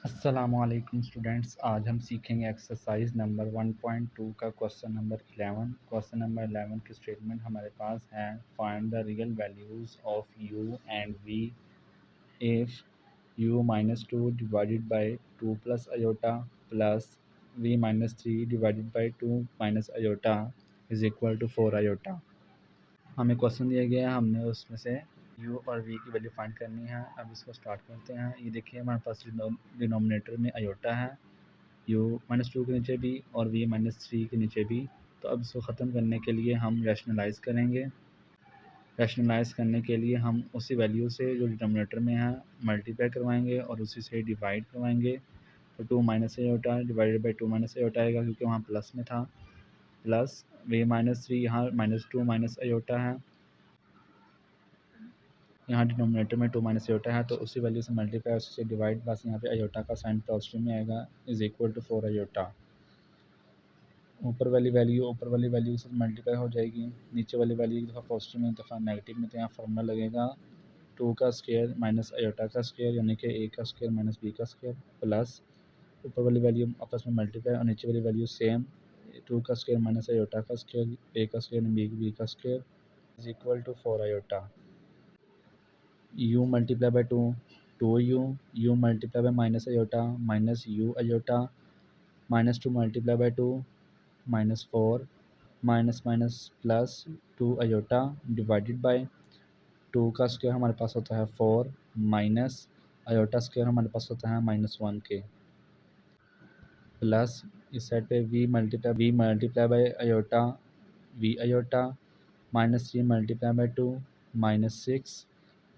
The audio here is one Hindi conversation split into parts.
अस्सलामुअलैकुम स्टूडेंट्स, आज हम सीखेंगे एक्सरसाइज नंबर 1.2 का क्वेश्चन नंबर 11। क्वेश्चन नंबर 11 की स्टेटमेंट हमारे पास है, find the real values of u and v if u minus 2 divided by 2 plus iota plus v minus 3 divided by 2 minus iota is equal to 4 iota. हमें क्वेश्चन दिया गया है, हमने उसमें से u और v की वैल्यू फाइंड करनी है। अब इसको स्टार्ट करते हैं। ये देखिए हमारे पास डिनोमिनेटर में अयोटा है, u माइनस 2 के नीचे भी और v माइनस 3 के नीचे भी। तो अब इसको ख़त्म करने के लिए हम रैशनलाइज़ करेंगे। रैशनलाइज़ करने के लिए हम उसी वैल्यू से जो डिनोमिनेटर में है मल्टीप्लाई करवाएंगे और उसी से डिवाइड करवाएंगे। तो 2 minus aorta divided by 2 minus aorta आएगा, क्योंकि वहाँ प्लस में था, प्लस v माइनस 3 यहाँ माइनस 2 माइनस अयोटा है, यहाँ डिनोमिनेटर में 2 माइनस अयोटा है, तो उसी वैल्यू से मल्टीप्लाई उसी से डिवाइड, बस यहाँ पे अयोटा का साइन पॉजिटिव में आएगा, इज़ इक्वल टू 4 अयोटा। ऊपर वाली वैल्यू से मल्टीप्लाई हो जाएगी, नीचे वाली वैल्यू एक दफ़ा पॉजिटिव में एक दफ़ा नेगेटिव में, तो यहाँ फार्मूला लगेगा 2 का स्क्वायर माइनस अयोटा का स्क्वायर, यानी कि a का स्क्वायर माइनस b का स्क्वायर, प्लस ऊपर वाली वैल्यू आपस में मल्टीप्लाई और नीचे वाली वैल्यू सेम, 2 का स्क्वायर माइनस अयोटा का स्क्वायर, a का स्क्वायर b का square is equal to 4 iota. u multiply by 2 2u, u multiply by minus iota minus u iota, minus 2 multiply by 2 minus 4 minus minus plus 2 iota divided by 2 का स्क्वायर हमारे पास होता है 4 माइनस अयोटा स्क्वायर हमारे पास होता है -1 के, प्लस इस साइड पे v multiply by iota v iota minus 3 multiply by 2 -6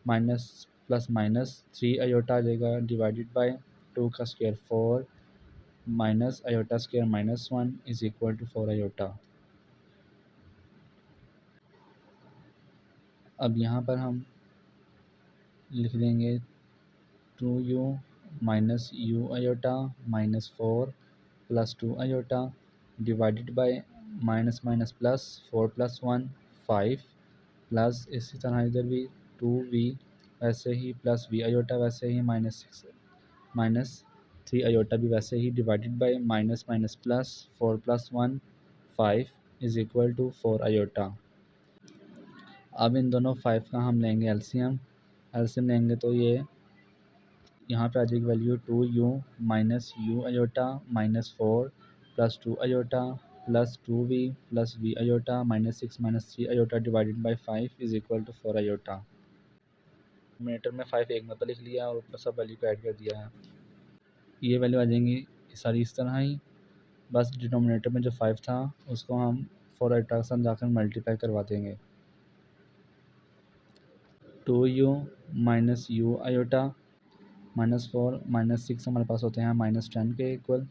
minus plus minus 3 iota आ जाएगा डिवाइडेड बाई 2 का square 4 minus iota square -1 is equal to 4 iota. अब यहाँ पर हम लिख देंगे 2u minus u iota minus 4 plus 2 iota divided by minus minus plus 4 plus 1 5 plus इसी तरह इधर भी 2v वैसे ही प्लस v अयोटा वैसे ही माइनस 3 अयोटा भी वैसे ही divided by minus minus plus 4 plus 1 5 is equal to 4 iota. अब इन दोनों 5 का हम लेंगे एलसीएम लेंगे तो ये यहाँ पे आ जाएगी value 2u minus u iota minus 4 plus 2 iota plus 2v plus v iota minus 6 minus 3 iota divided by 5 is equal to 4 iota. Denominator में 5 एक मतलब लिख लिया और ऊपर सब वैल्यू को ऐड कर दिया है। ये वैल्यू आ जाएंगी सारी इस तरह ही, बस डिनोमिनेटर में जो 5 था उसको हम 4 अयोटा के साथ जाकर मल्टीप्लाई करवा देंगे। 2u minus u iota minus 4 minus 6 हमारे पास होते हैं -10 के equal,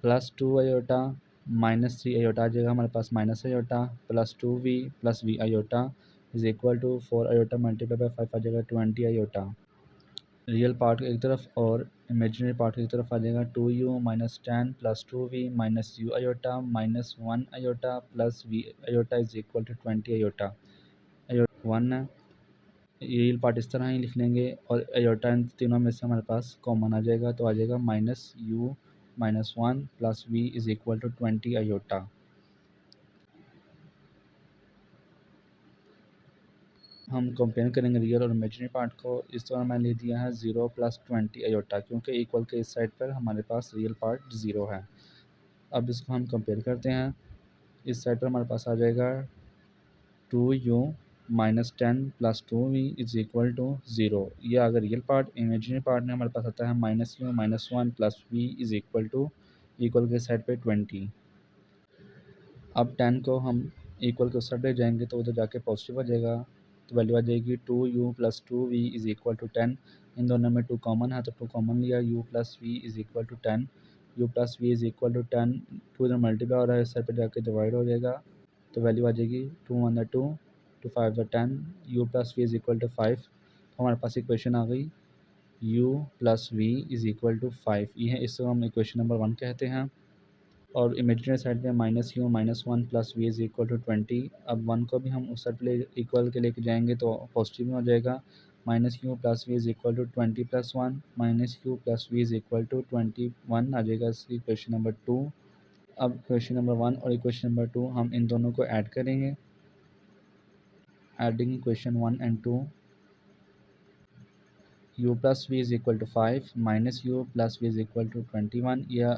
plus 2 iota minus 3 iota आ जाएगा हमारे पास minus iota, plus 2v plus v iota is equal to 4 iota multiply by 5 आ जाएगा 20 अयोटा। रियल पार्ट एक तरफ और इमेजिनरी पार्ट एक तरफ आ जाएगा 2u minus 10 plus 2v minus u iota minus 1 iota plus v iota is equal to 20 iota. Iota 1 है, रियल पार्ट इस तरह ही लिख लेंगे और अयोटा इन तीनों में से हमारे पास कॉमन आ जाएगा, तो आ जाएगा minus u minus 1 plus v is equal to 20 iota. हम कंपेयर करेंगे रियल और इमेजिनरी पार्ट को। इस तरह मैंने लिख दिया है 0 प्लस 20 अयोटा, क्योंकि इक्वल के इस साइड पर हमारे पास रियल पार्ट 0 है। अब इसको हम कंपेयर करते हैं। इस साइड पर हमारे पास आ जाएगा 2u minus 10 plus 2v is equal to 0। यह अगर रियल पार्ट, इमेजिनरी पार्ट में हमारे पास आता है minus u minus 1 plus v is equal to equal के साइड पे 20। अब 10 को हम इक्वल के उस साइड पे जाएंगे तो उधर जाके पॉजिटिव हो जाएगा, तो वैल्यू आ जाएगी 2u plus 2v is equal to 10। इन दोनों में 2 कॉमन है तो 2 कॉमन लिया, u plus v is equal to 10, u plus v is equal to 10, 2 इधर मल्टीप्लाई हो रहा है इस साइड पे जाके डिवाइड हो जाएगा, तो वैल्यू आ जाएगी 2 1 2 2 5 10, u plus v is equal to 5। तो हमारे पास इक्वेशन आ गई u plus v is equal to 5। ये है, इसको हम इक्वेशन नंबर 1 कहते हैं। और इमेजिनरी साइड में minus u minus 1 plus v is equal to 20। अब 1 को भी हम उस साइड पे इक्वल के लेके जाएंगे तो पॉजिटिव में हो जाएगा, minus u plus v is equal to 20+1 minus u plus v is equal to 21 आ जाएगा इसकी क्वेश्चन नंबर 2। अब क्वेश्चन नंबर 1 और क्वेश्चन नंबर 2 हम इन दोनों को ऐड करेंगे। Adding question 1 and 2, u plus v is equal to 5 minus u plus v is equal to 21। या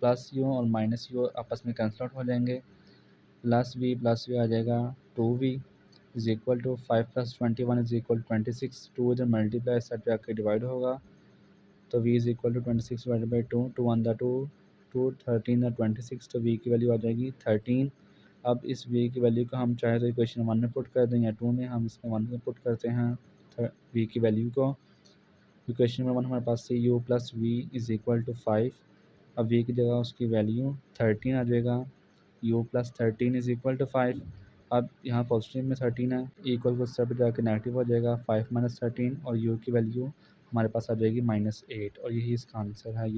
प्लस यू और माइनस यू आपस में कैंसिल आउट हो जाएंगे। प्लस वी आ जाएगा 2v is equal to 5 + 21 is equal 26। 2 इधर मल्टीप्लाई साइड पे आके डिवाइड होगा, तो v is equal to 26 divide by 2, 2 1 2 2 13 26, तो v की वैल्यू आ जाएगी 13। अब इस v की वैल्यू को हम चाहे तो इक्वेशन 1 में पुट कर दें या 2 में, हम इसमें 1 में पुट करते हैं v की वैल्यू को। इक्वेशन नंबर 1 हमारे पास से u plus v is equal to 5। अब v की जगह उसकी वैल्यू 13 आ जाएगा। u plus 13 is equal to 5। अब यहाँ पॉजिटिव में 13 है, इक्वल को सब जाकर नेगेटिव हो जाएगा। 5 - 13 और u की वैल्यू हमारे पास आ जाएगी -8, और यही इसका आंसर है।